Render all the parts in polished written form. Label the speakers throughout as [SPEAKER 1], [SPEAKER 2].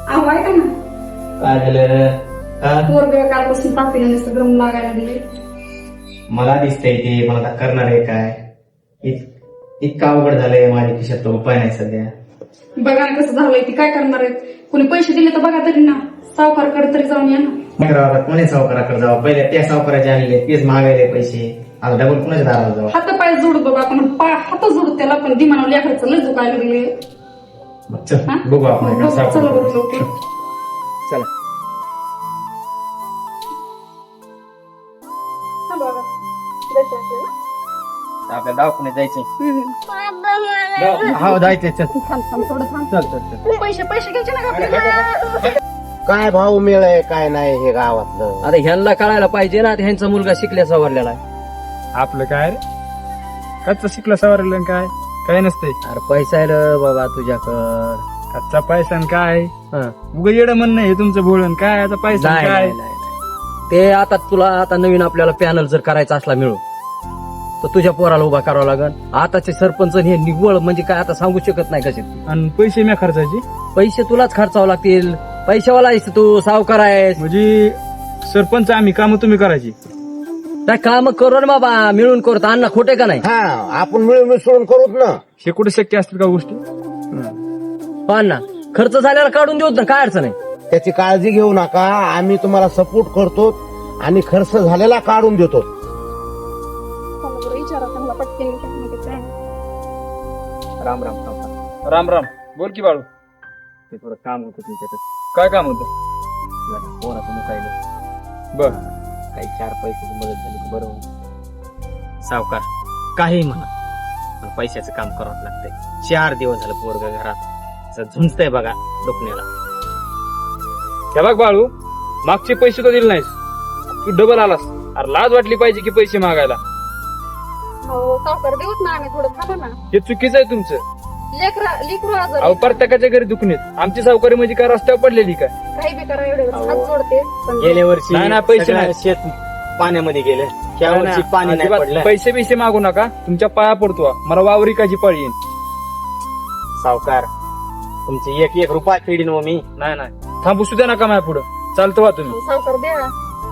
[SPEAKER 1] अहो ऐका ना,
[SPEAKER 2] काय झालं? हा?
[SPEAKER 1] पोरग कालपासून तापीला नुसतं गरम लागायला लागले.
[SPEAKER 2] मला दिसतंय ते, मला आता करणार आहे काय? इतका अवघड झालंय, माझ्या खिशात तो उपाय नाही सध्या.
[SPEAKER 1] बघा ना कसं झालंय, ती काय करणार आहेत? कोणी पैसे दिले तर बघा तरी ना, सावकारकडे तरी जाऊन या ना.
[SPEAKER 2] कोणी सावकाराकडे जावं? पहिले त्या सावकाराचे आणले, तेच मागायले पैसे. आता डबल कोणाच्या दाराला जावं?
[SPEAKER 1] हात पाय जोडू बघा आपण, हात जोडू त्याला, पण दिमाना लेकराचं लय दुखायला लागले.
[SPEAKER 2] चल बघू आपण एका
[SPEAKER 1] चला
[SPEAKER 2] सावकाराकडे.
[SPEAKER 1] बरं लवकर.
[SPEAKER 2] चला.
[SPEAKER 1] हा बघा, जायचं आपल्याला.
[SPEAKER 2] आपल्याला दवाखान्यात जायचंय.
[SPEAKER 1] हम्म.
[SPEAKER 2] हो जायचंय. चल
[SPEAKER 1] थांब थांब थोडं थांब.
[SPEAKER 2] चल चल चल.
[SPEAKER 1] पैसे घ्यायचे ना का आपल्याला?
[SPEAKER 3] काय भाव मिळ आहे काय नाही हे गावातलं.
[SPEAKER 4] आता ह्यांना कळायला पाहिजे ना, ह्यांचा मुलगा शिकल्या सवरलेला आहे.
[SPEAKER 5] आपलं काय रे? कच्चा शिकला सवारलं काय काय नसतंय.
[SPEAKER 4] अरे पैसा आहे रे बाबा तुझ्याकडं.
[SPEAKER 5] कच्चा पैसा न काय
[SPEAKER 4] हं.
[SPEAKER 5] उग येडं म्हणणं हे तुमचं बोलून काय आता पैसा न
[SPEAKER 4] नाही,
[SPEAKER 5] काय
[SPEAKER 4] नाही, नाही. ते आता तुला आता नवीन आपल्याला पॅनल जर करायचा असला मिळू तर तुझ्या पोराला उभा करावा लागल. आताचे सरपंच हे निव्वळ म्हणजे काय आता सांगू शकत नाही कसे.
[SPEAKER 5] आणि पैसे मी खर्चायचे
[SPEAKER 4] पैसे तुलाच खर्चावं लागतील. पैशावाला आहेस तू, सावकार आहेस.
[SPEAKER 5] म्हणजे सरपंच आम्ही काम तुम्ही करायची.
[SPEAKER 4] काय काम करू ना बाबा, मिळून करतो. अण्णा खोटे का नाही?
[SPEAKER 3] हा आपण मिळून मिसळून करूच ना.
[SPEAKER 5] हे कुठे शक्य असतील का गोष्टी?
[SPEAKER 4] हो अण्णा, खर्च झाल्याला काढून देऊ ना, काय अडचण आहे.
[SPEAKER 3] त्याची काळजी घेऊ नका, आम्ही तुम्हाला सपोर्ट करतो आणि खर्च झालेला काढून देतो.
[SPEAKER 1] चला बरं, विचारा त्यांना पटकन काय.
[SPEAKER 4] राम राम सावकार.
[SPEAKER 5] राम राम. बोल की बाळू,
[SPEAKER 4] ते थोडं काम होतं तुमच्याकडे.
[SPEAKER 5] काय काम होतं?
[SPEAKER 4] पोराचं मुकायला
[SPEAKER 5] बर.
[SPEAKER 4] काही 4 पैशाची मदत झाली की बरं होईल. सावकार काही म्हणा, पण पैशाचं काम करावं लागतंय. 4 दिवस झालं पोरग घरात झुंजतंय बघा दुखण्याला.
[SPEAKER 5] हे बघ बाळू, मागचे पैसे तो दिले नाहीस, तू डबल आलास. अरे लाज वाटली पाहिजे की पैसे मागायला.
[SPEAKER 1] हो सावकार देऊच ना, आम्ही थोडं थांबा ना.
[SPEAKER 5] हे चुकीचं आहे तुमचं.
[SPEAKER 1] लेकरू आजारी.
[SPEAKER 5] अहो प्रत्येकाच्या घरी दुखणेत. आमची सावकारी म्हणजे काय रस्त्यावर पडलेली काय?
[SPEAKER 1] काही बी करा, एवढे हात जोडते पण
[SPEAKER 2] गेल्या वर्षी
[SPEAKER 5] नाही ना, पैसे
[SPEAKER 2] सगळं
[SPEAKER 5] नाही.
[SPEAKER 2] शेत पाण्यामध्ये गेलं. या वर्षी पाणी नाही
[SPEAKER 5] अजिबात
[SPEAKER 2] पडलं.
[SPEAKER 5] पैसे बिसे मागू नका, तुमच्या पाया पडतो. मला वावरिकाची पळी येईन.
[SPEAKER 2] सावकार तुमची एक रुपया फेडीन हो मी.
[SPEAKER 5] नाही नाही, थांबू सुद्धा नका माझ्या पुढं. चालतो वा तुम्ही.
[SPEAKER 1] सावकार द्या.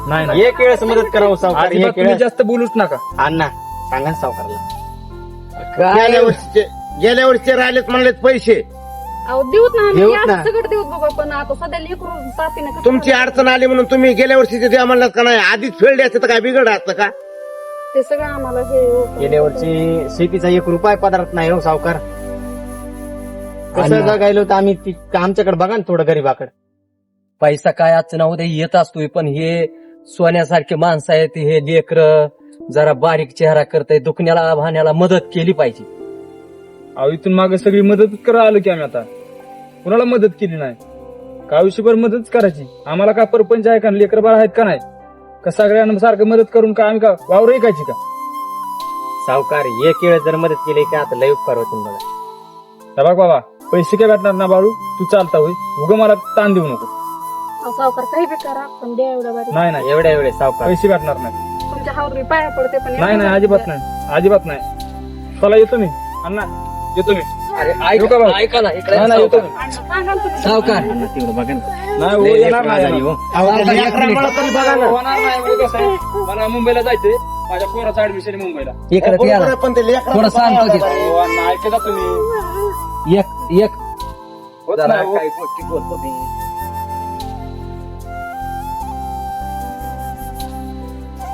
[SPEAKER 5] नाही नाही,
[SPEAKER 2] एक वेळेस मदत करावं सावकार.
[SPEAKER 5] अजिबात
[SPEAKER 2] एक
[SPEAKER 5] तुम्ही
[SPEAKER 2] वेळेस.
[SPEAKER 5] जास्त बोलूच नका.
[SPEAKER 2] अण्णा सांगा ना सावकारला.
[SPEAKER 3] गेल्या वर्षीचे राहिलेत म्हणलेत पैसे.
[SPEAKER 1] अहो देऊत ना आम्ही,
[SPEAKER 2] देऊत
[SPEAKER 1] आज
[SPEAKER 2] ना.
[SPEAKER 1] सगळं देऊत बाबा, पण आता सध्या लेकरू तापीनं कसं
[SPEAKER 3] तुमची अडचण आली म्हणून तुम्ही गेल्या वर्षीचे द्या म्हणलात का नाही? आधीच फेडले असते तर काय बिघड असतं का?
[SPEAKER 1] ते सगळं आम्हाला हे
[SPEAKER 2] गेल्या वर्षी शेतीचा 1 रुपया पदार्थ नाही हो सावकार. कसं
[SPEAKER 4] अण्णा.
[SPEAKER 2] जगायलो तर आम्ही आमच्याकडे बघा ना थोडं गरीबाकडे.
[SPEAKER 4] पैसा काय आजचं नाव ते येत असतोय, पण हे सोन्यासारखे माणसं आहेत. हे लेकर जरा बारीक चेहरा करताय, दुखण्याला भाण्याला मदत केली पाहिजे.
[SPEAKER 5] अहो इथून मागे सगळी मदत करा आलो की आम्ही. आता कुणाला मदत केली नाही का? आयुष्यभर मदतच करायची. आम्हाला काय परपंच आहे का? लेकर बाळ आहेत का नाही? का सगळ्यांना सारखं मदत करून का आम्ही का वावर ऐकायची का?
[SPEAKER 2] सावकार एक वेळ जर मदत केली का आता लय उपकार होतील बघा.
[SPEAKER 5] हे बघ बाबा, पैसे काय भेटणार ना बाळू, तू चालता होई. उगा मला ताण देऊ नको.
[SPEAKER 1] सावकार काही बी करा, पण द्या एवढ्या बारी.
[SPEAKER 5] नाही नाही,
[SPEAKER 2] एवढ्या वेळेस सावकार
[SPEAKER 5] पैसे भेटणार नाही.
[SPEAKER 1] तुमच्या हावर मी पाया पडते, पण
[SPEAKER 5] नाही नाही, अजिबात नाही, अजिबात नाही. चला येतो मी अण्णा, येतो मी. येऊ का भाऊ?
[SPEAKER 4] ऐका ना, इकडे
[SPEAKER 5] नाही नाही, येतो मी.
[SPEAKER 1] सांगा ना तुम्ही.
[SPEAKER 4] सावकार
[SPEAKER 2] तेवढं बघा ना.
[SPEAKER 5] नाही हो,
[SPEAKER 2] लय
[SPEAKER 5] येणार
[SPEAKER 2] लेकरं
[SPEAKER 5] नाही,
[SPEAKER 2] आजारी हो.
[SPEAKER 3] अहो, त्या लेकरामुळं तरी बघा ना.
[SPEAKER 5] होणार नाही. उगा कसं आहे, मला मुंबईला जायचंय. माझ्या पोराचं ऍडमिशन मुंबईला.
[SPEAKER 4] इकडे
[SPEAKER 3] बरोबर
[SPEAKER 4] या ना.
[SPEAKER 3] आहे, पण ते लेकराचं
[SPEAKER 4] थोडं सांगतो की.
[SPEAKER 3] पाया
[SPEAKER 5] हो, अण्णा ऐकता तुम्ही.
[SPEAKER 4] एक
[SPEAKER 5] होत
[SPEAKER 4] जरा
[SPEAKER 5] नाही हो.
[SPEAKER 4] काही गोष्टी बोलतो मी.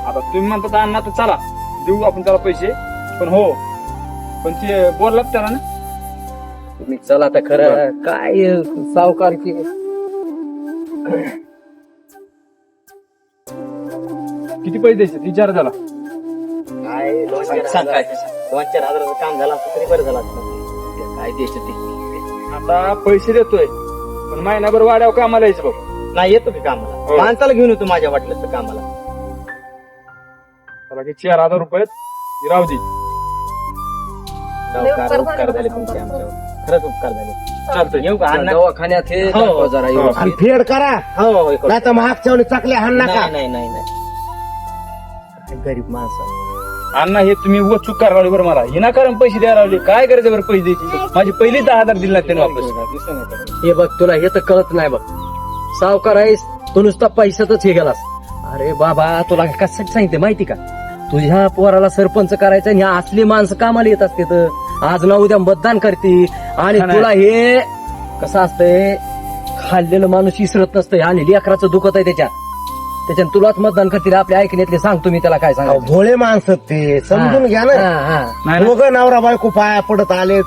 [SPEAKER 5] आता तुम्ही म्हणता अण्णा तर चला देऊ आपण त्याला पैसे. पण हो, पण ते बोललात त्याला ना.
[SPEAKER 4] तुम्ही चला तर खरं काय सावकार की.
[SPEAKER 5] किती पैसे द्यायचे विचार झाला.
[SPEAKER 2] काय 2-4 हजाराचं काम झालं असतं तरी बरं झालं असतं.
[SPEAKER 4] काय द्यायचं ते.
[SPEAKER 5] आता पैसे देतोय, पण महिनाभर वाड्यावर कामाला यायचं बघ.
[SPEAKER 2] नाही येतो की कामाला.
[SPEAKER 5] हो.
[SPEAKER 2] माणसाला घेऊन येतो माझ्या वाटलं तर कामाला.
[SPEAKER 5] त्याला की 4,000 रुपयात राहू दे.
[SPEAKER 2] सावकार उपकार झाले तुमचे आमच्यावर. खरंच उपकार झाले.
[SPEAKER 5] चालतंय.
[SPEAKER 2] येऊ का अण्णा?
[SPEAKER 4] दवाखान्यात हे
[SPEAKER 2] हो,
[SPEAKER 4] दाखवा जरा
[SPEAKER 5] हो.
[SPEAKER 4] व्यवस्थित.
[SPEAKER 3] आणि फेड करा,
[SPEAKER 2] हो हो
[SPEAKER 3] नाही तर महागच्या चकल्या हाण नका.
[SPEAKER 2] नाही नाही नाही नाही. गरीब माणसं
[SPEAKER 5] अण्णा हे तुम्ही व चूक करायला लावली बरं मला विनाकारण पैसे द्यायला लावले. काय करायचं बरं पैसे द्यायची? माझी पहिली 10,000 दिले ना त्याने वापस.
[SPEAKER 6] हे बघ तुला हे तर कळत नाही बघ. सावकार आहेस तू नुसता पैशातच हे गेलास. अरे बाबा तुला कशासाठी सांगितलं माहिती का? तुझ्या पोराला सरपंच करायचं आणि ह्या असली माणसं कामाला येत असते तर आज ना उद्या मतदान करते आणि
[SPEAKER 5] नाही.
[SPEAKER 6] तुला हे कसं असतंय खाल्लेलं माणूस विसरत नसतंय आणि लेकराचं दुखत आहे त्याच्यानं तुलाच मतदान करतील आपल्या ऐकण्यातले. सांगतो मी त्याला काय
[SPEAKER 3] अहो,
[SPEAKER 6] सांगायचं.
[SPEAKER 3] भोळे माणसं ते समजून घ्या ना.
[SPEAKER 5] नाही ना.
[SPEAKER 3] दोघं नवरा बायको पाया पडत आलेत.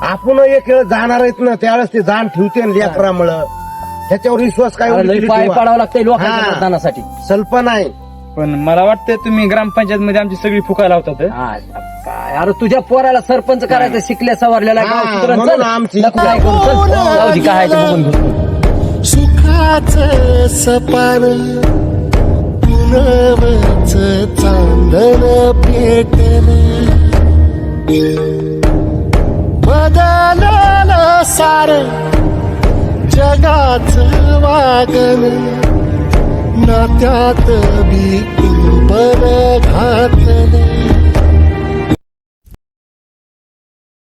[SPEAKER 3] आपण एक वेळ जाणार आहेत ना त्यावेळेस ते जाण ठेवते ना लेकरामुळं. त्याच्यावर विश्वास काय
[SPEAKER 6] लय पाय पाडावं लागतंय लोकांच्या
[SPEAKER 3] हा.
[SPEAKER 6] मतदानासाठी.
[SPEAKER 3] स्वल्प नाही.
[SPEAKER 5] पण मला वाटतं तुम्ही ग्रामपंचायत मध्ये आमची सगळी फुकायला होतात.
[SPEAKER 6] हा, काय अरे तुझ्या पोराला सरपंच करायचं शिकल्या सवरलेला
[SPEAKER 3] हा,
[SPEAKER 6] गाव सुधरण.
[SPEAKER 3] म्हणून
[SPEAKER 6] चल.
[SPEAKER 3] आमची
[SPEAKER 6] नको काय करू, चल. जाऊ दे, काय आहे ते बघून घेऊ.
[SPEAKER 7] सुखाचं सपान पुनवच चांदण पेटन बदललं सार जगाचं वागण नात्यात बी कुंपण घातलं